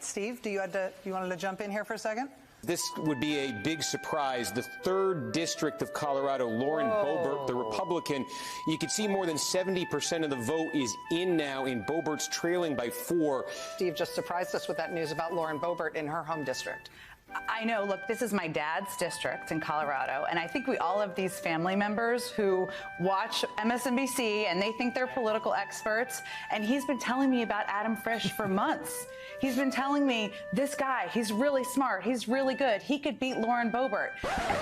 Steve, you wanted to jump in here for a second? This would be a big surprise. The 3rd District of Colorado, Lauren Boebert, the Republican, you can see more than 70% of the vote is in now, and Boebert's trailing by 4. Steve just surprised us with that news about Lauren Boebert in her home district. I know, look, this is my dad's district in Colorado, and I think we all have these family members who watch MSNBC and they think they're political experts, and he's been telling me about Adam Frisch for months. He's been telling me, this guy, he's really smart, he's really good, he could beat Lauren Boebert.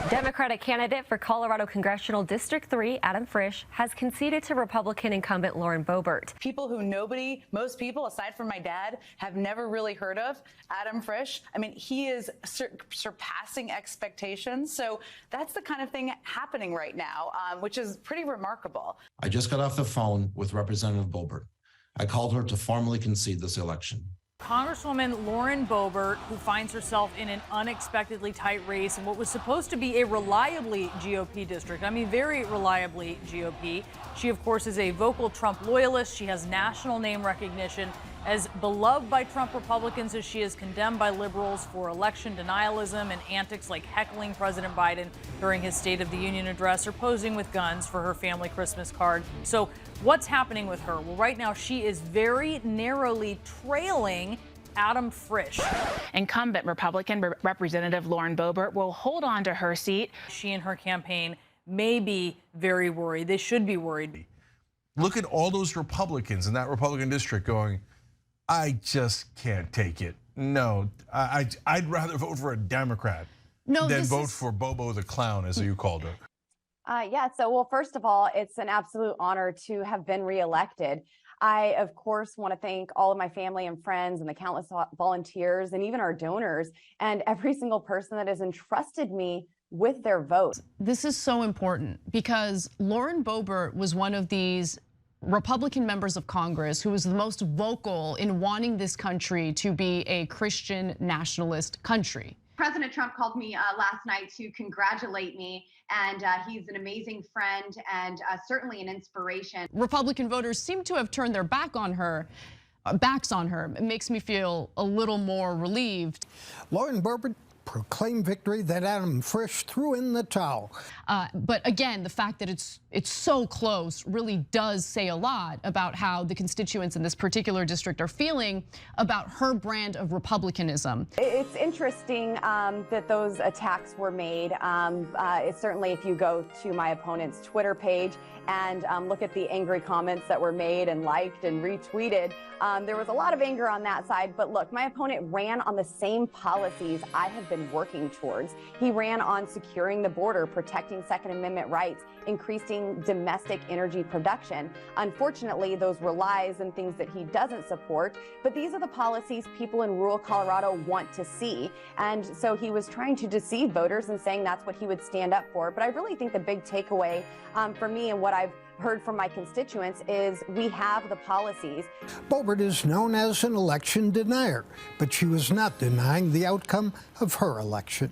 Democratic candidate for Colorado Congressional District 3, Adam Frisch, has conceded to Republican incumbent Lauren Boebert. People who most people, aside from my dad, have never really heard of, Adam Frisch. I mean, he is surpassing expectations. So that's the kind of thing happening right now, which is pretty remarkable. I just got off the phone with Representative Boebert. I called her to formally concede this election. Congresswoman Lauren Boebert, who finds herself in an unexpectedly tight race in what was supposed to be a reliably GOP district. I mean, very reliably GOP. She, of course, is a vocal Trump loyalist. She has national name recognition. As beloved by Trump Republicans as she is condemned by liberals for election denialism and antics like heckling President Biden during his State of the Union address or posing with guns for her family Christmas card. So what's happening with her? Well, right now she is very narrowly trailing Adam Frisch. Incumbent Republican Representative Lauren Boebert will hold on to her seat. She and her campaign may be very worried. They should be worried. Look at all those Republicans in that Republican district going, I just can't take it. No, I'd rather vote for a Democrat than vote for Bobo the Clown, as you called her. Yeah, well, first of all, it's an absolute honor to have been reelected. I, of course, want to thank all of my family and friends and the countless volunteers and even our donors and every single person that has entrusted me with their vote. This is so important because Lauren Boebert was one of these Republican members of Congress who was the most vocal in wanting this country to be a Christian nationalist country. President Trump called me last night to congratulate me, and he's an amazing friend and certainly an inspiration. Republican voters seem to have turned their backs on her. It makes me feel a little more relieved. Lauren Boebert proclaimed victory that Adam Frisch threw in the towel. But again, the fact that it's so close really does say a lot about how the constituents in this particular district are feeling about her brand of republicanism. It's interesting that those attacks were made. It's certainly, if you go to my opponent's Twitter page and look at the angry comments that were made and liked and retweeted, there was a lot of anger on that side. But look, my opponent ran on the same policies I have been working towards. He ran on securing the border, protecting Second Amendment rights, increasing domestic energy production. Unfortunately, those were lies and things that he doesn't support, but these are the policies people in rural Colorado want to see. And so he was trying to deceive voters and saying that's what he would stand up for. But I really think the big takeaway for me and what I've heard from my constituents is we have the policies. Boebert is known as an election denier, but she was not denying the outcome of her election.